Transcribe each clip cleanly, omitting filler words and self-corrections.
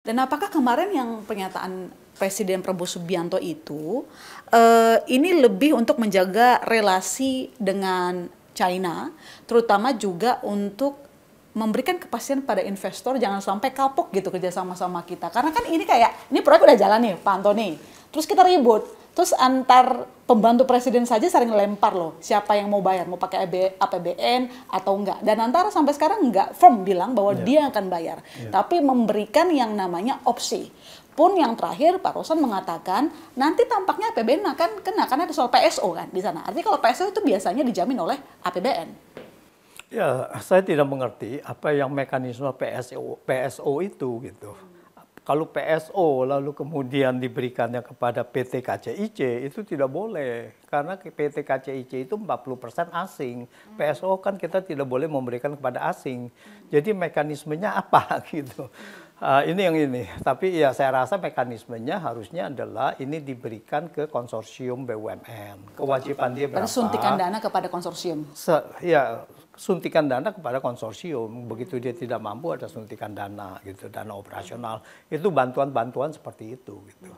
Dan apakah kemarin yang pernyataan Presiden Prabowo Subianto itu ini lebih untuk menjaga relasi dengan China, terutama juga untuk memberikan kepastian pada investor jangan sampai kapok gitu kerja sama-sama kita. Karena kan ini kayak, ini proyek udah jalan nih Pak Antoni, terus kita ribut, terus antar pembantu presiden saja sering lempar loh, siapa yang mau bayar, mau pakai APBN atau enggak. Dan antara sampai sekarang enggak firm bilang bahwa dia akan bayar, tapi memberikan yang namanya opsi. Pun yang terakhir Pak Rosan mengatakan nanti tampaknya APBN akan kena karena ada soal PSO kan di sana. Artinya kalau PSO itu biasanya dijamin oleh APBN. Ya, saya tidak mengerti apa yang mekanisme PSO itu gitu. Kalau PSO lalu kemudian diberikannya kepada PT KCIC itu tidak boleh karena PT KCIC itu 40% asing. PSO kan kita tidak boleh memberikan kepada asing. Jadi mekanismenya apa gitu. Ini yang ini. Tapi ya saya rasa mekanismenya harusnya adalah ini diberikan ke konsorsium BUMN. Kewajiban dia berapa? Suntikan dana kepada konsorsium. Ya, suntikan dana kepada konsorsium. Begitu dia tidak mampu ada suntikan dana gitu, dana operasional. Itu bantuan-bantuan seperti itu gitu.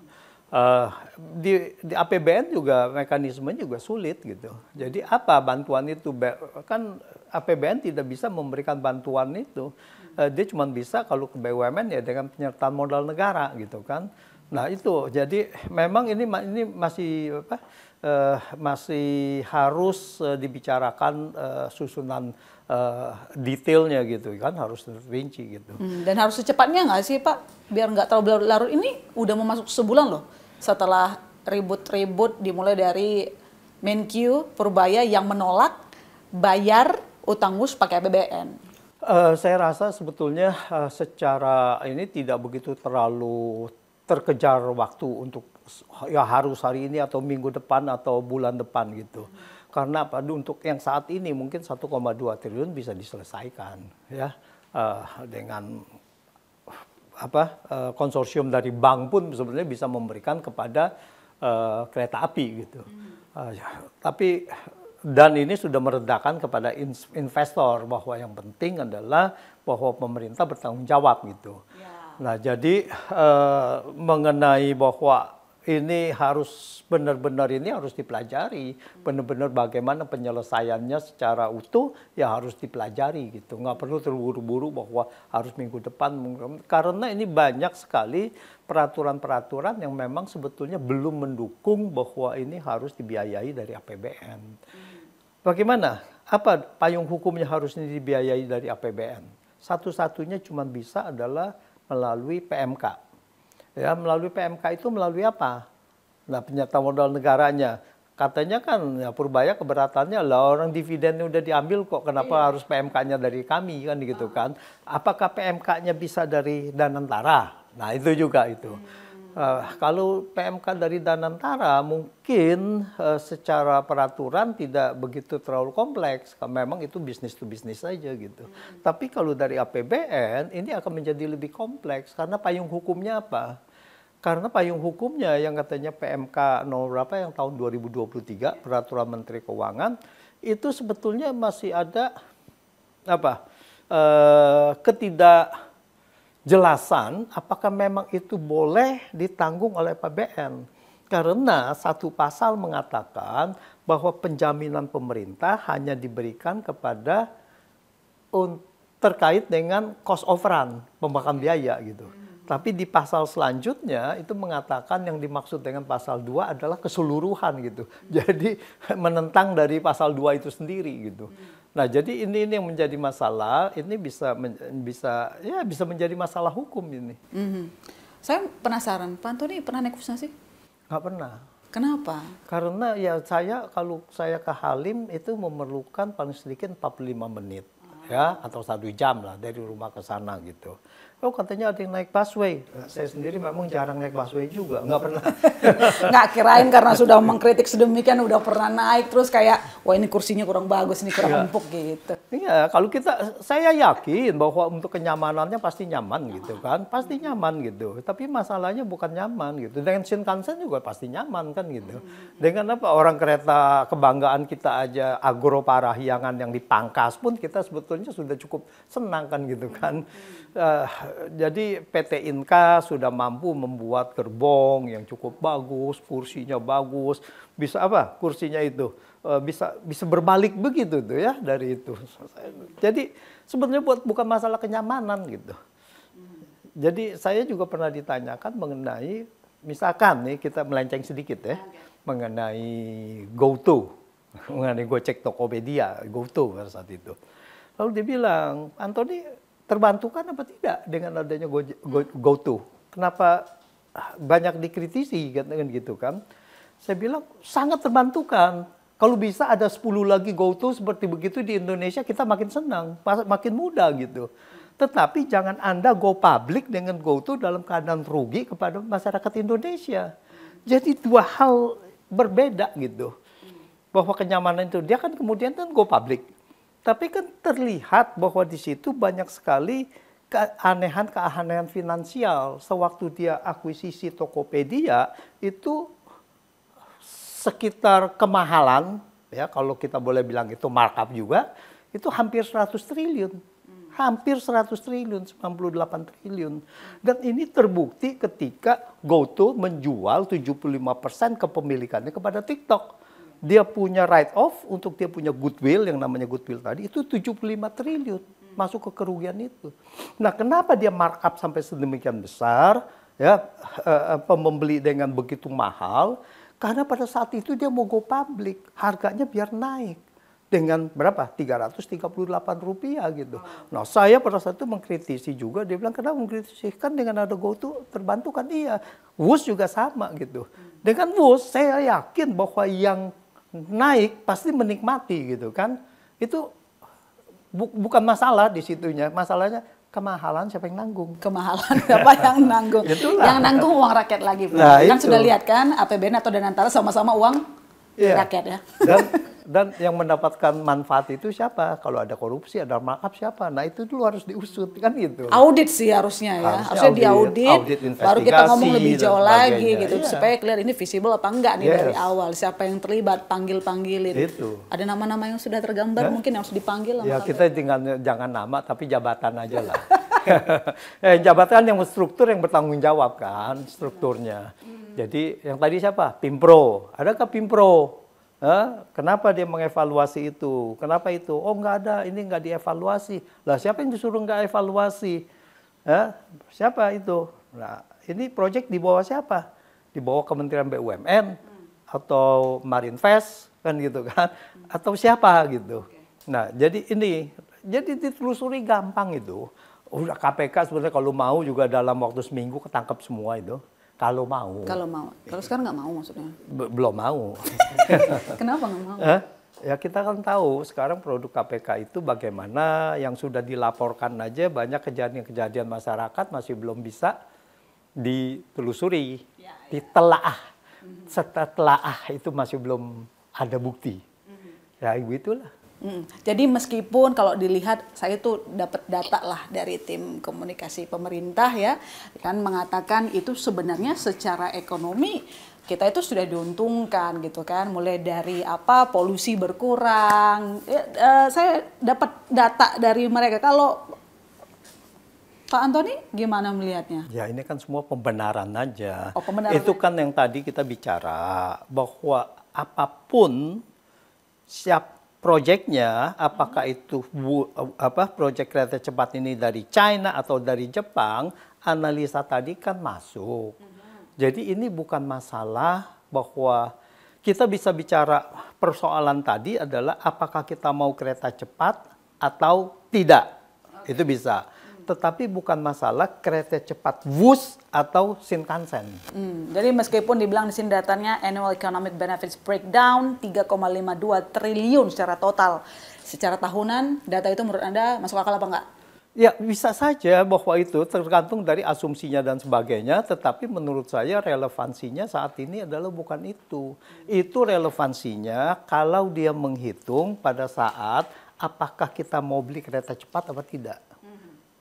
Di APBN juga mekanismenya juga sulit gitu. Jadi apa bantuan itu? Kan APBN tidak bisa memberikan bantuan itu. Dia cuma bisa kalau ke BUMN ya dengan penyertaan modal negara gitu kan. Nah itu jadi memang ini masih apa? Masih harus dibicarakan susunan detailnya gitu kan, harus rinci gitu. Dan harus secepatnya nggak sih Pak? Biar nggak terlalu berlarut-larut. Ini udah mau masuk sebulan loh setelah ribut-ribut dimulai dari Menkyu Purbaya yang menolak bayar utang WUS pakai APBN. Saya rasa sebetulnya secara ini tidak begitu terlalu terkejar waktu untuk ya harus hari ini atau minggu depan atau bulan depan gitu. Karena untuk yang saat ini mungkin 1,2 triliun bisa diselesaikan ya dengan konsorsium dari bank pun sebenarnya bisa memberikan kepada kereta api gitu. Tapi dan ini sudah meredakan kepada investor bahwa yang penting adalah bahwa pemerintah bertanggung jawab gitu. Nah jadi mengenai bahwa ini harus benar-benar ini harus dipelajari, benar-benar bagaimana penyelesaiannya secara utuh ya harus dipelajari gitu. Nggak perlu terburu-buru bahwa harus minggu depan, karena ini banyak sekali peraturan-peraturan yang memang sebetulnya belum mendukung bahwa ini harus dibiayai dari APBN. Bagaimana? Apa payung hukumnya harusnya dibiayai dari APBN? Satu-satunya cuma bisa adalah melalui PMK. Ya, melalui PMK itu melalui apa? Nah, penyertaan modal negaranya. Katanya kan ya Purbaya keberatannya lah orang dividennya udah diambil kok, kenapa harus PMK-nya dari kami kan gitu kan? Apakah PMK-nya bisa dari Danantara? Nah, itu juga itu. Kalau PMK dari Danantara mungkin secara peraturan tidak begitu terlalu kompleks. Memang itu bisnis to bisnis saja gitu. Tapi kalau dari APBN ini akan menjadi lebih kompleks karena payung hukumnya apa? Karena payung hukumnya yang katanya PMK nomor berapa yang tahun 2023 Peraturan Menteri Keuangan itu sebetulnya masih ada apa? Ketidakjelasan apakah memang itu boleh ditanggung oleh APBN. Karena satu pasal mengatakan bahwa penjaminan pemerintah hanya diberikan kepada terkait dengan cost of run, pembakaran biaya gitu. Tapi di pasal selanjutnya itu mengatakan yang dimaksud dengan pasal 2 adalah keseluruhan gitu. Jadi menentang dari pasal 2 itu sendiri gitu. Nah, jadi ini yang menjadi masalah, ini bisa menjadi masalah hukum ini. Saya penasaran, Pak Antoni pernah naik pesawat sih? Nggak pernah. Kenapa? Karena ya kalau saya ke Halim itu memerlukan paling sedikit 45 menit. Ya, atau 1 jam lah dari rumah ke sana gitu. Oh katanya ada yang naik busway. Saya sendiri memang jarang naik busway juga, nggak pernah. Nggak kirain karena sudah mengkritik sedemikian, udah pernah naik terus kayak, wah ini kursinya kurang bagus, ini kurang empuk gitu. Iya, kalau saya yakin bahwa untuk kenyamanannya pasti nyaman gitu kan, pasti nyaman gitu. Tapi masalahnya bukan nyaman gitu. Dengan Shinkansen juga pasti nyaman kan gitu. Dengan apa orang kereta kebanggaan kita aja Agro Parahyangan yang dipangkas pun kita sebetulnya sudah cukup senang kan gitu kan. jadi PT Inka sudah mampu membuat gerbong yang cukup bagus, kursinya bagus, bisa apa? Kursinya itu bisa berbalik begitu tuh ya dari itu. Jadi sebenarnya bukan masalah kenyamanan gitu. Jadi saya juga pernah ditanyakan mengenai, misalkan nih kita melenceng sedikit ya, mengenai GoTo, mengenai Gojek Tokopedia, GoTo pada saat itu. Lalu dia bilang, Antoni, terbantukan apa tidak dengan adanya GoTo? Kenapa banyak dikritisi kan gitu kan? Saya bilang sangat terbantukan. Kalau bisa ada 10 lagi GoTo seperti begitu di Indonesia, kita makin senang, makin mudah gitu. Tetapi jangan Anda go public dengan GoTo dalam keadaan rugi kepada masyarakat Indonesia. Jadi dua hal berbeda gitu. Bahwa kenyamanan itu dia kan kemudian kan go public. Tapi kan terlihat bahwa di situ banyak sekali keanehan finansial. Sewaktu dia akuisisi Tokopedia itu sekitar kemahalan, ya kalau kita boleh bilang itu markup juga, itu hampir 100 triliun. Hampir 100 triliun, 98 triliun. Dan ini terbukti ketika GoTo menjual 75% kepemilikannya kepada TikTok. Dia punya write off untuk dia punya goodwill, yang namanya goodwill tadi, itu 75 triliun masuk ke kerugian itu. Nah, kenapa dia markup sampai sedemikian besar, ya, membeli dengan begitu mahal? Karena pada saat itu dia mau go public, harganya biar naik. Dengan berapa? Rp338 gitu. Nah, saya pada saat itu mengkritisi juga, dia bilang, kenapa mengkritisi? Kan dengan ada GoTo terbantu kan? Iya. Wus juga sama gitu. Dengan Wus, saya yakin bahwa yang naik pasti menikmati gitu kan. Itu bukan masalah di situnya. Masalahnya kemahalan siapa yang nanggung? Kemahalan siapa yang nanggung? Yang nanggung uang rakyat lagi. Nah, kan itu sudah lihat kan APBN atau Danantara sama-sama uang rakyat ya. Dan yang mendapatkan manfaat itu siapa? Kalau ada korupsi, ada markup siapa? Nah itu dulu harus diusut kan gitu. Audit sih harusnya ya. Harusnya diaudit, baru kita ngomong lebih jauh lagi gitu. Iya. Supaya clear ini visible apa enggak nih dari awal. Siapa yang terlibat, panggil-panggilin. Itu. Ada nama-nama yang sudah tergambar mungkin yang harus dipanggil. Ya kita tinggal jangan nama tapi jabatan aja lah. Jabatan yang struktur yang bertanggung jawab kan strukturnya. Jadi yang tadi siapa? Pimpro. Adakah Pimpro? Kenapa dia mengevaluasi itu? Kenapa itu? Oh nggak ada, ini nggak dievaluasi. Lah siapa yang disuruh nggak evaluasi? Siapa itu? Nah ini proyek di bawah siapa? Di bawah Kementerian BUMN atau Marinvest kan gitu kan? Atau siapa gitu? Nah jadi ditelusuri gampang itu. Udah KPK sebenarnya kalau mau juga dalam waktu seminggu ketangkep semua itu. Kalau mau. Kalau sekarang nggak mau maksudnya? Belum mau. Kenapa nggak mau? Ya kita kan tahu sekarang produk KPK itu bagaimana yang sudah dilaporkan aja banyak kejadian-kejadian masyarakat masih belum bisa ditelusuri, ditelaah. Setelah telaah itu masih belum ada bukti. Ya begitulah. Jadi meskipun kalau dilihat saya tuh dapat data lah dari tim komunikasi pemerintah ya kan mengatakan itu sebenarnya secara ekonomi kita itu sudah diuntungkan gitu kan mulai dari polusi berkurang saya dapat data dari mereka. Kalau Pak Antoni gimana melihatnya? Ya ini kan semua pembenaran aja. Pembenaran itu kan yang tadi kita bicara bahwa apapun proyeknya, apakah itu proyek kereta cepat ini dari China atau dari Jepang, analisa tadi kan masuk. Jadi ini bukan masalah bahwa kita bisa bicara persoalan tadi adalah apakah kita mau kereta cepat atau tidak. Itu bisa. Tetapi bukan masalah kereta cepat WUS atau Shinkansen. Jadi meskipun dibilang di sini datanya annual economic benefits breakdown 3,52 triliun secara total. Secara tahunan data itu menurut Anda masuk akal apa enggak? Ya bisa saja bahwa itu tergantung dari asumsinya dan sebagainya. Tetapi menurut saya relevansinya saat ini adalah bukan itu. Itu relevansinya kalau dia menghitung pada saat apakah kita mau beli kereta cepat atau tidak.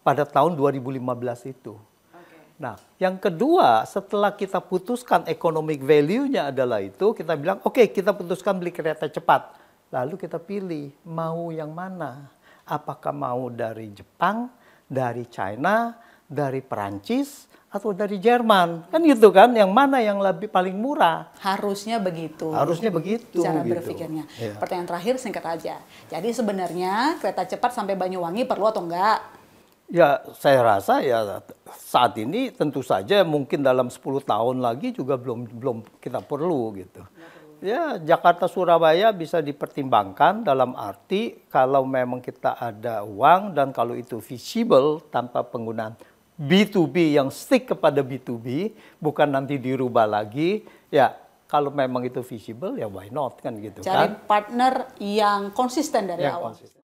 Pada tahun 2015 itu. Nah, yang kedua, setelah kita putuskan economic value-nya adalah itu, kita bilang, oke, kita putuskan beli kereta cepat. Lalu kita pilih, mau yang mana? Apakah mau dari Jepang, dari China, dari Perancis atau dari Jerman, kan gitu kan? Yang mana yang lebih paling murah? Harusnya begitu. Harusnya begitu. Cara gitu. berpikirnya. Iya. Pertanyaan terakhir singkat aja. Jadi sebenarnya kereta cepat sampai Banyuwangi perlu atau enggak? Ya, saya rasa ya saat ini tentu saja mungkin dalam 10 tahun lagi juga belum kita perlu gitu. Ya, Jakarta Surabaya bisa dipertimbangkan dalam arti kalau memang kita ada uang dan kalau itu visible tanpa penggunaan B2B yang stick kepada B2B, bukan nanti dirubah lagi, ya kalau memang itu visible ya why not kan gitu Cari kan. partner yang konsisten dari Yang awal. konsisten.